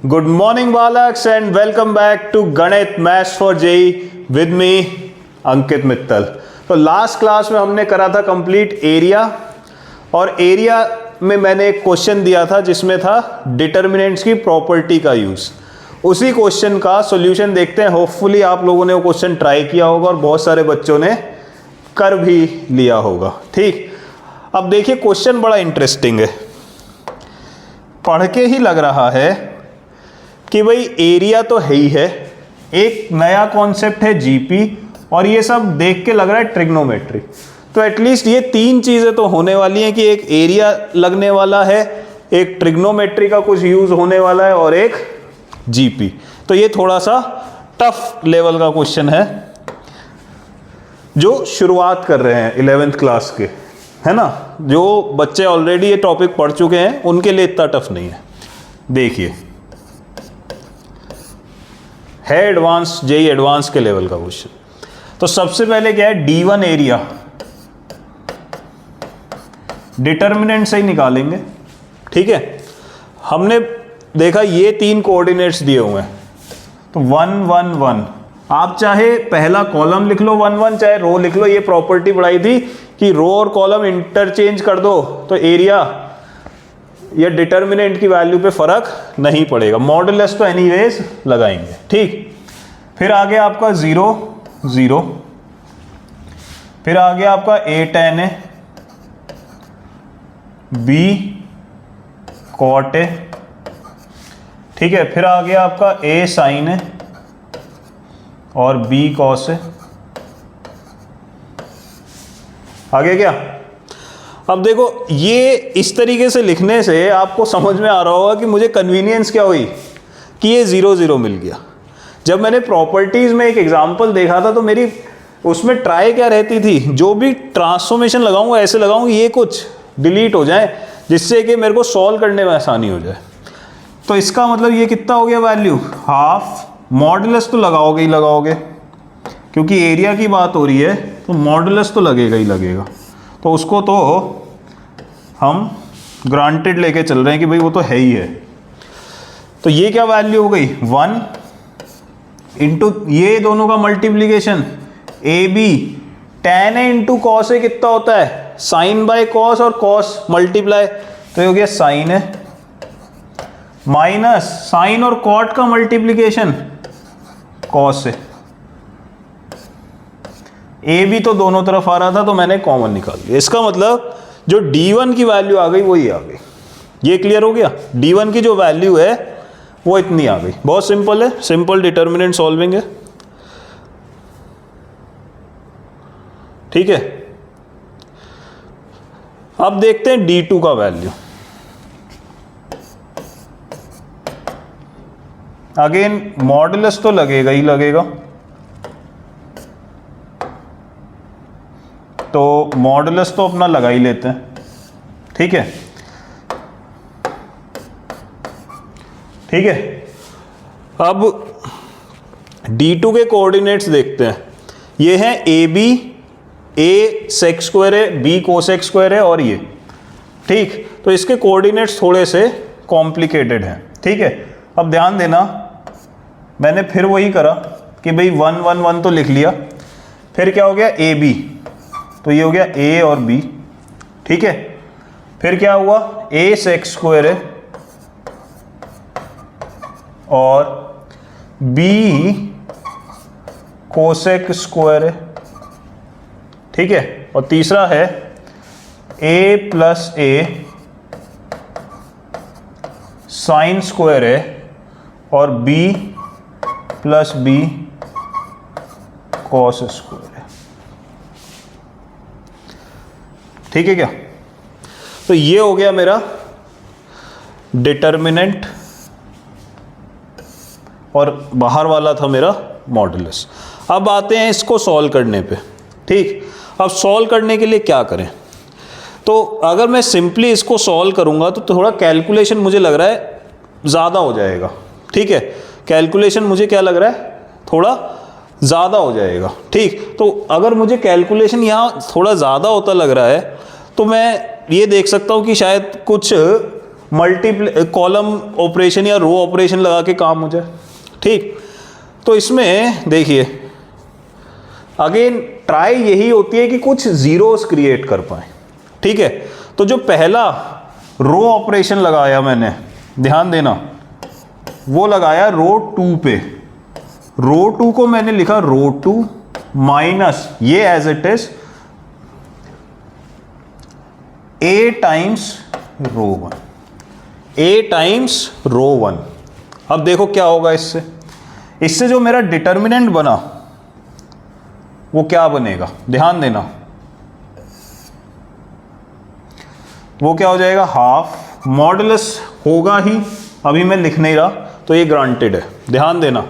Good morning बालक्स and welcome back to गणित maths for JEE with me Ankit Mittal. तो last class में हमने करा था कंप्लीट एरिया, और एरिया में मैंने एक क्वेश्चन दिया था जिसमें था डिटर्मिनेंट्स की प्रॉपर्टी का यूज़। उसी क्वेश्चन का सॉल्यूशन देखते हैं। होपफुली आप लोगों ने वो क्वेश्चन ट्राई किया होगा और बहुत सारे बच्चों ने कर भी लिया होगा। ठीक, अब देखिए क्वेश्चन बड़ा इंटरेस्टिंग है, पढ़ के ही लग रहा है कि भाई एरिया तो है ही है, एक नया कॉन्सेप्ट है जीपी, और ये सब देख के लग रहा है ट्रिग्नोमेट्री। तो एटलीस्ट ये तीन चीज़ें तो होने वाली हैं कि एक एरिया लगने वाला है, एक ट्रिग्नोमेट्री का कुछ यूज़ होने वाला है, और एक जीपी। तो ये थोड़ा सा टफ लेवल का क्वेश्चन है जो शुरुआत कर रहे हैं 11th क्लास के, है ना। जो बच्चे ऑलरेडी ये टॉपिक पढ़ चुके हैं उनके लिए इतना टफ नहीं है। देखिए, है एडवांस, जेई एडवांस के लेवल का क्वेश्चन। तो सबसे पहले क्या है, D1 एरिया डिटर्मिनेंट से ही निकालेंगे। ठीक है, हमने देखा ये तीन कोऑर्डिनेट्स दिए हुए हैं, तो 1 1 1। आप चाहे पहला कॉलम लिख लो 1 1, चाहे रो लिख लो। ये प्रॉपर्टी पढ़ाई थी कि रो और कॉलम इंटरचेंज कर दो तो एरिया या डिटर्मिनेंट की वैल्यू पे फर्क नहीं पड़ेगा। मॉडुलस तो एनीवेज लगाएंगे। ठीक, फिर आगे आपका 0 0, फिर आगे आपका a tan है, b cot है। ठीक है, फिर आगे आपका a sin है और b cos है। आगे क्या, अब देखो ये इस तरीके से लिखने से आपको समझ में आ रहा होगा कि मुझे कन्वीनियंस क्या हुई कि ये 0 0 मिल गया। जब मैंने प्रॉपर्टीज में एक एग्जांपल देखा था तो मेरी उसमें ट्राई क्या रहती थी, जो भी ट्रांसफॉर्मेशन लगाऊंगा ऐसे लगाऊंगा ये कुछ डिलीट हो जाए जिससे कि मेरे को सॉल्व करने में आसानी हो जाए। तो इसका मतलब ये कितना हो गया वैल्यू, हाफ। मॉडुलस तो लगाओगे ही लगाओगे, क्योंकि एरिया की बात हो रही है तो मॉडुलस तो लगेगा ही लगेगा। तो उसको तो हम ग्रांटेड लेके चल रहे हैं कि भाई वो तो है ही है। तो ये क्या वैल्यू हो गई, 1 इंटू ये दोनों का multiplication A B, tan A into cos A कितना होता है, साइन बाय कॉस, और कॉस मल्टीप्लाई, तो ये हो गया साइन है, माइनस साइन और कॉट का मल्टीप्लीकेशन कॉस से। ए बी तो दोनों तरफ आ रहा था तो मैंने कॉमन निकाल दिया। इसका मतलब जो D1 की वैल्यू आ गई वही आ गई। ये क्लियर हो गया, D1 की जो वैल्यू है वो इतनी आ गई। बहुत सिंपल है, सिंपल डिटर्मिनेंट सॉल्विंग है। ठीक है, अब देखते हैं D2 का वैल्यू। अगेन मॉडुलस तो लगेगा ही लगेगा, तो मॉडुलस तो अपना लगा ही लेते हैं। ठीक है, ठीक है। अब D2 के कोऑर्डिनेट्स देखते हैं। ये है A B, A sec square है, बी कोसेक स्क्वायर है, और ये। ठीक, तो इसके कोऑर्डिनेट्स थोड़े से कॉम्प्लिकेटेड हैं। ठीक है, अब ध्यान देना, मैंने फिर वही करा कि भाई 1 1 1 तो लिख लिया, फिर क्या हो गया ए बी, तो ये हो गया a और b। ठीक है, फिर क्या हुआ, a सेक स्क्वायर है और b कोसेक स्क्वायर है। ठीक है, और तीसरा है a plus a sine square है और b plus b cos square है। ठीक है क्या, तो ये हो गया मेरा डिटर्मिनेंट, और बाहर वाला था मेरा मॉडुलस। अब आते हैं इसको सॉल्व करने पे। ठीक, अब सॉल्व करने के लिए क्या करें, तो अगर मैं सिंपली इसको सॉल्व करूंगा तो थोड़ा कैलकुलेशन मुझे लग रहा है ज़्यादा हो जाएगा। ठीक है, कैलकुलेशन मुझे क्या लग रहा है, थोड़ा ज़्यादा हो जाएगा। ठीक, तो अगर मुझे कैलकुलेशन यहाँ थोड़ा ज़्यादा होता लग रहा है तो मैं ये देख सकता हूँ कि शायद कुछ कॉलम ऑपरेशन या रो ऑपरेशन लगा के काम हो जाए। ठीक, तो इसमें देखिए अगेन ट्राई यही होती है कि कुछ जीरोस क्रिएट कर पाए। ठीक है, तो जो पहला रो ऑपरेशन लगाया मैंने, ध्यान देना, वो लगाया रो 2 पे। रो 2 को मैंने लिखा रो 2 माइनस ये as it is A times row 1, A times row 1। अब देखो क्या होगा इससे जो मेरा डिटर्मिनेंट बना वो क्या बनेगा, ध्यान देना, वो क्या हो जाएगा, हाफ। मॉडुलस होगा ही, अभी मैं लिख नहीं रहा तो ये ग्रांटेड है, ध्यान देना।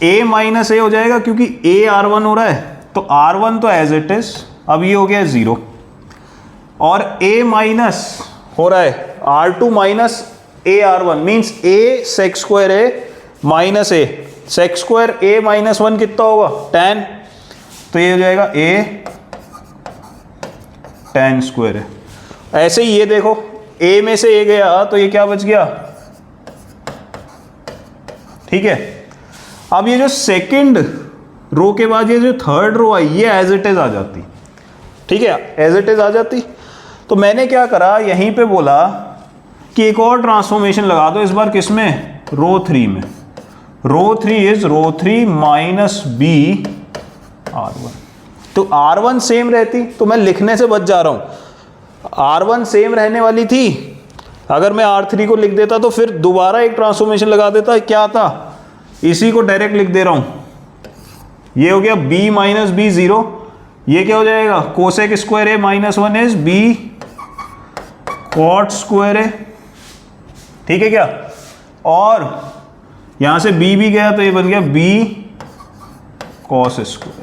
a माइनस ए हो जाएगा क्योंकि a r1 हो रहा है, तो r1 तो एज इट इज, अब ये हो गया 0, और a माइनस हो रहा है r2 minus a r1 means a sec square a minus a sec square a minus 1 कितना होगा, 10, तो ये हो जाएगा a tan स्क्वायर है। ऐसे ही ये देखो a में से a गया तो ये क्या बच गया। ठीक है, अब ये जो सेकंड रो के बाद ये जो थर्ड रो आई ये एज इट इज आ जाती। ठीक है, एज इट इज आ जाती। तो मैंने क्या करा, यहीं पे बोला कि एक और ट्रांसफॉर्मेशन लगा दो, इस बार किसमें, रो 3 में। Row 3 is row 3 minus B r1। तो r1 सेम रहती, तो मैं लिखने से बच जा रहा हूं। r1 सेम रहने वाली थी, अगर मैं r3 को लिख देता तो फिर दोबारा एक ट्रांसफॉर्मेशन लगा देता, क्या था, इसी को डायरेक्ट लिख दे रहा हूं। ये हो गया b माइनस बी 0, ये क्या हो जाएगा, cosec square A minus 1 is b cot square A. ठीक है क्या, और यहां से b भी गया तो ये बन गया b कॉस स्क्वायर।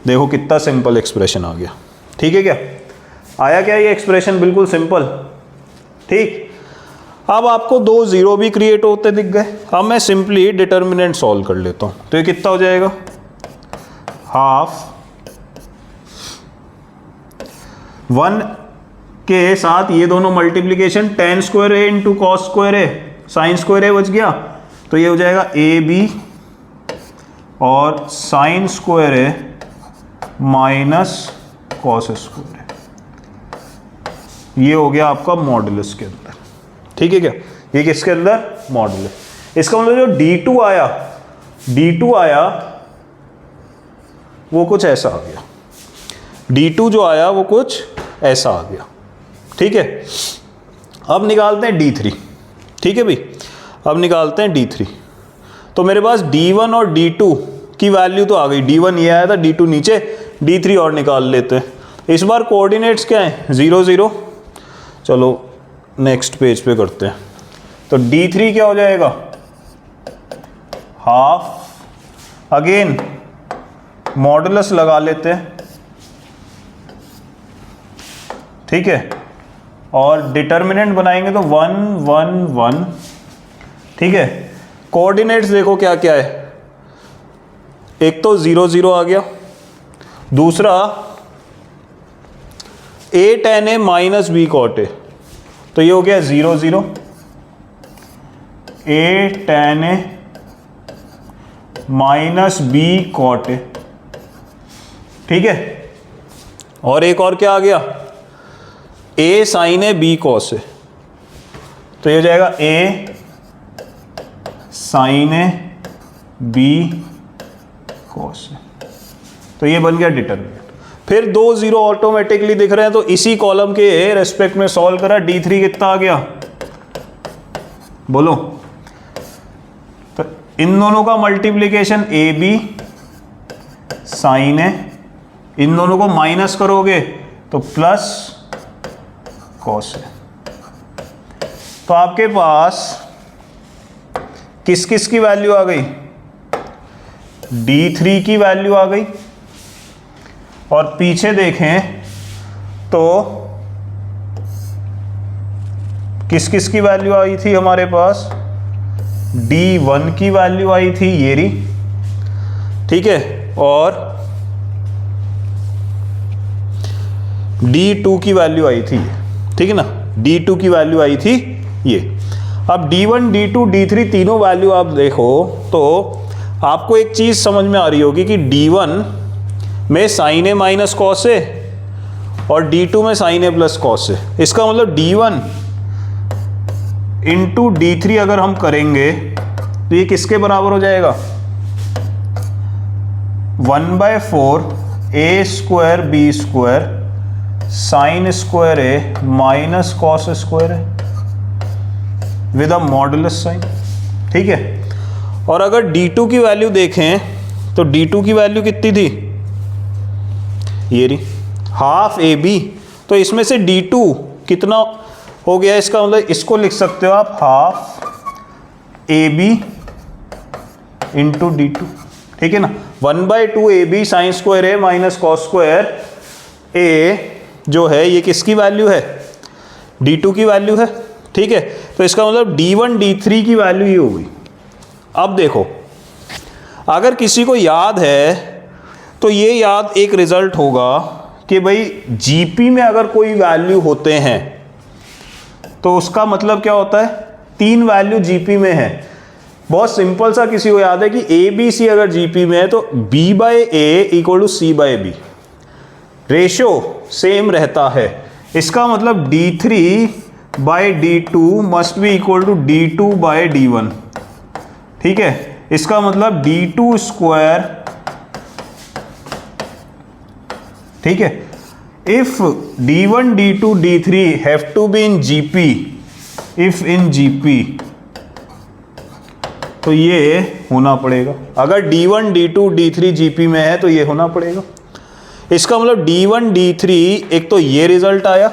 देखो कितना सिंपल एक्सप्रेशन आ गया। ठीक है क्या, आया क्या ये एक्सप्रेशन, बिल्कुल सिंपल। ठीक, अब आपको 2 जीरो भी क्रिएट होते दिख गए। अब मैं सिंपली डिटर्मिनेंट सॉल्व कर लेता हूं, तो ये कितना हो जाएगा, हाफ 1 के साथ ये दोनों मल्टीप्लीकेशन, tan स्क्वायर ए इंटू कॉस स्क्वायर ए साइन स्क्वायर ए बच गया, तो ये हो जाएगा ए बी और sign square A minus cos square A. ये हो गया आपका मॉडुलस के अंदर। ठीक है क्या, ये किसके अंदर, मॉडुलस। इसका मतलब जो d2 आया वो कुछ ऐसा आ गया, d2 जो आया वो कुछ ऐसा आ गया। ठीक है, अब निकालते हैं d3। ठीक है भाई, अब निकालते हैं d3। तो मेरे पास d1 और d2 की वैल्यू तो आ गई, d1 ये आया था, d2 नीचे, d3 और निकाल लेते हैं। इस बार कोऑर्डिनेट्स क्या हैं, 0 0। चलो नेक्स्ट पेज पे करते हैं। तो d3 क्या हो जाएगा, हाफ, अगेन मॉडुलस लगा लेते हैं। ठीक है, और डिटर्मिनेंट बनाएंगे तो 1 1 1। ठीक है, कोऑर्डिनेट्स देखो क्या क्या है, एक तो 0 0 आ गया, दूसरा a tan a minus B cot A, तो ये हो गया 0 0, a tan a minus B cot A. ठीक है, और एक और क्या आ गया, a sine A B cos A, तो ये हो जाएगा a sine A B cos A. तो ये बन गया डिटरमिनेंट। फिर 2 जीरो ऑटोमेटिकली दिख रहे हैं, तो इसी कॉलम के रेस्पेक्ट में सॉल्व करा, d3 कितना आ गया, बोलो। तो इन दोनों का मल्टीप्लीकेशन ए बी साइन ए, इन दोनों को माइनस करोगे तो प्लस कॉस ए। तो आपके पास किस किस की वैल्यू आ गई, d3 की वैल्यू आ गई, और पीछे देखें तो किस किस की वैल्यू आई थी हमारे पास, d1 की वैल्यू आई थी ये रही। ठीक है, और d2 की वैल्यू आई थी, ठीक है ना, D2 की वैल्यू आई थी ये। अब D1, D2, D3 तीनों वैल्यू आप देखो तो आपको एक चीज़ समझ में आ रही होगी कि D1 में sign A minus cos A और D2 में sign A plus cos A. इसका मतलब D1 इंटू D3 अगर हम करेंगे तो ये किसके बराबर हो जाएगा? 1/4 A square B square sine square A minus cos square A with a modulus sine. ठीक है। और अगर D2 की वैल्यू देखें तो D2 की वैल्यू कितनी थी? ये रही, हाफ ए बी। तो इसमें से D2 कितना हो गया? इसका मतलब इसको लिख सकते हो आप half A B into D2। ठीक है ना। 1/2 A B sine square A minus cos square A जो है ये किसकी वैल्यू है? D2 की वैल्यू है। ठीक है। तो इसका मतलब D1, D3 की वैल्यू ये हो गई। अब देखो, अगर किसी को याद है तो ये याद एक रिजल्ट होगा कि भाई जीपी में अगर कोई वैल्यू होते हैं तो उसका मतलब क्या होता है? 3 वैल्यू जीपी में है। बहुत सिंपल सा किसी को याद है कि ए बी सी अगर जीपी में है तो B by A equal to C by B, ratio same रहता है। इसका मतलब D3 by D2 must be equal to D2 by D1। ठीक है। इसका मतलब D2 स्क्वायर, ठीक है, if D1, D2, D3 have to be in GP, if in GP तो ये होना पड़ेगा। अगर D1, D2, D3 GP में है तो ये होना पड़ेगा। इसका मतलब D1, D3 एक तो ये रिजल्ट आया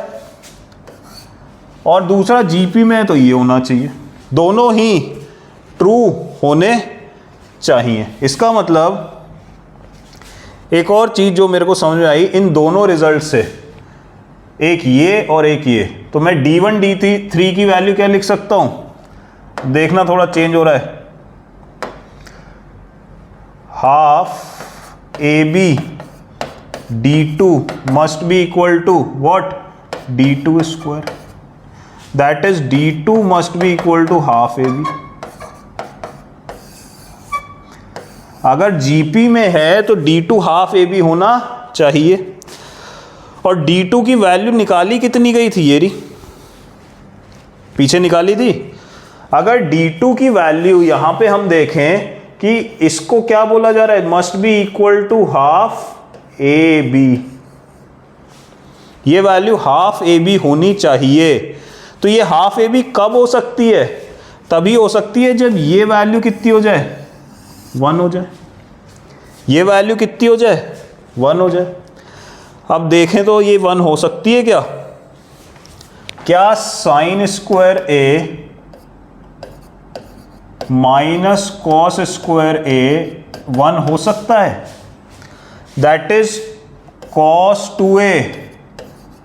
और दूसरा GP में है तो ये होना चाहिए। दोनों ही ट्रू होने चाहिए। इसका मतलब एक और चीज़ जो मेरे को समझ में आई इन दोनों रिजल्ट से, एक ये और एक ये, तो मैं D1, D3 की वैल्यू क्या लिख सकता हूं? देखना थोड़ा चेंज हो रहा है। Half A B D2 must be equal to what? D2 square. That is D2 must be equal to half AB. अगर GP में है तो D2 हाफ AB होना चाहिए। और D2 की वैल्यू निकाली कितनी गई थी? ये रही, पीछे निकाली थी। अगर D2 की वैल्यू यहां पे हम देखें कि इसको क्या बोला जा रहा है? Must be equal to half A B. ये वैल्यू हाफ ए बी होनी चाहिए। तो ये हाफ ए बी कब हो सकती है? तभी हो सकती है जब ये वैल्यू कितनी हो जाए? 1 हो जाए। ये वैल्यू कितनी हो जाए? 1 हो जाए। अब देखें तो ये 1 हो सकती है क्या? क्या sign square A minus cos square ए 1 हो सकता है? That is cos 2a।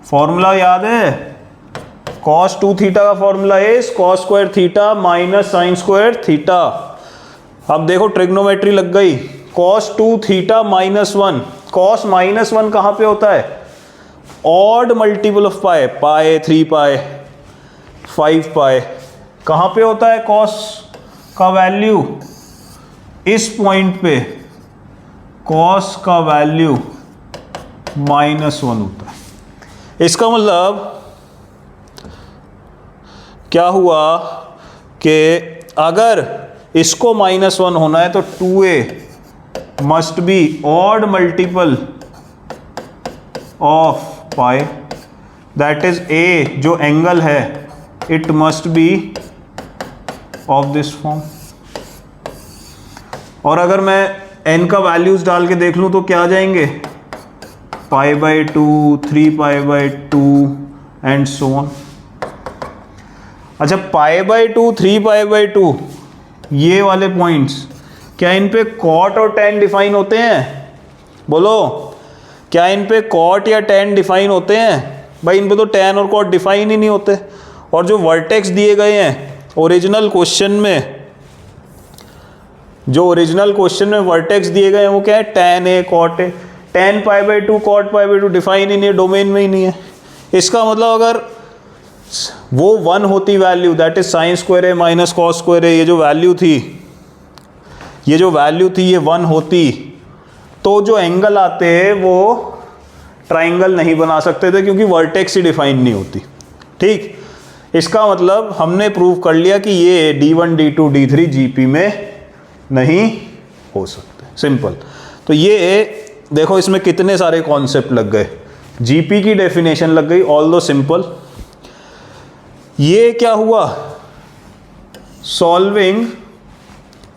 Formula याद है? कॉस 2 थीटा का formula is cos square theta minus sine square theta. अब देखो ट्रिग्नोमेट्री लग गई। Cos 2 theta minus 1। Cos minus 1 कहां पे होता है? ऑड मल्टीपल ऑफ पाई, पाई 3 पाई 5 पाई। कहां पे होता है कॉस का वैल्यू? इस पॉइंट पे कॉस का वैल्यू -1 होता है। इसका मतलब क्या हुआ कि अगर इसको -1 होना है तो 2a must be odd multiple of pi, that is a जो एंगल है it must be of this form. और अगर मैं n का वैल्यूज डाल के देख लूं तो क्या आ जाएंगे? π/2, 3π/2 एंड सो ऑन। अच्छा, π/2, 3π/2 ये वाले पॉइंट्स क्या इन पे कॉट और tan डिफाइन होते हैं? बोलो, क्या इन पे कॉट या tan डिफाइन होते हैं? भाई इन पे तो tan और कॉट डिफाइन ही नहीं होते। और जो वर्टेक्स दिए गए हैं ओरिजिनल क्वेश्चन में, जो ओरिजिनल क्वेश्चन में वर्टेक्स दिए गए हैं वो क्या है? tan a cot a। tan π/2 cot π/2 define ही नहीं है, डोमेन में ही नहीं है। इसका मतलब अगर वो 1 होती value, that is sine square A minus cos square A, ये जो वैल्यू थी, ये 1 होती, तो जो एंगल आते हैं वो ट्राइंगल नहीं बना सकते थे क्योंकि वर्टेक्स ही डिफाइन नहीं होती। ठीक, इसका मतलब हमने प्रूव कर लिया कि ये D1 D2 D3 GP में नहीं हो सकते, सिंपल। तो ये देखो इसमें कितने सारे कॉन्सेप्ट लग गए, GP की डेफिनेशन लग गई, ऑल दो सिंपल। ये क्या हुआ, सॉल्विंग,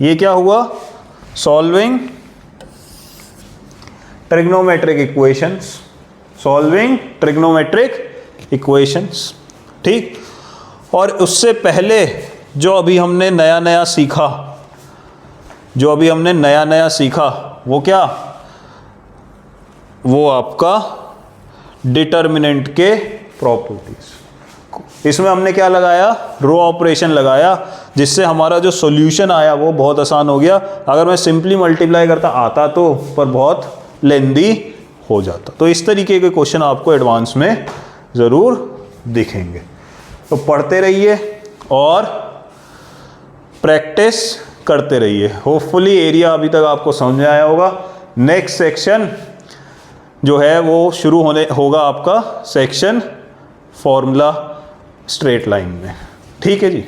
ये क्या हुआ, solving trigonometric equations, solving trigonometric equations. ठीक, और उससे पहले जो अभी हमने नया नया सीखा, वो क्या, वो आपका डिटर्मिनेंट के प्रॉपर्टीज। इसमें हमने क्या लगाया, रो ऑपरेशन लगाया, जिससे हमारा जो सॉल्यूशन आया वो बहुत आसान हो गया। अगर मैं सिंपली मल्टीप्लाई करता आता तो, पर बहुत लेंदी हो जाता। तो इस तरीके के क्वेश्चन आपको एडवांस में ज़रूर दिखेंगे। तो पढ़ते रहिए और प्रैक्टिस करते रहिए। होपफुली एरिया अभी तक आपको समझ में आया होगा। नेक्स्ट सेक्शन जो है वो शुरू होगा आपका सेक्शन फॉर्मूला स्ट्रेट लाइन में। ठीक है जी।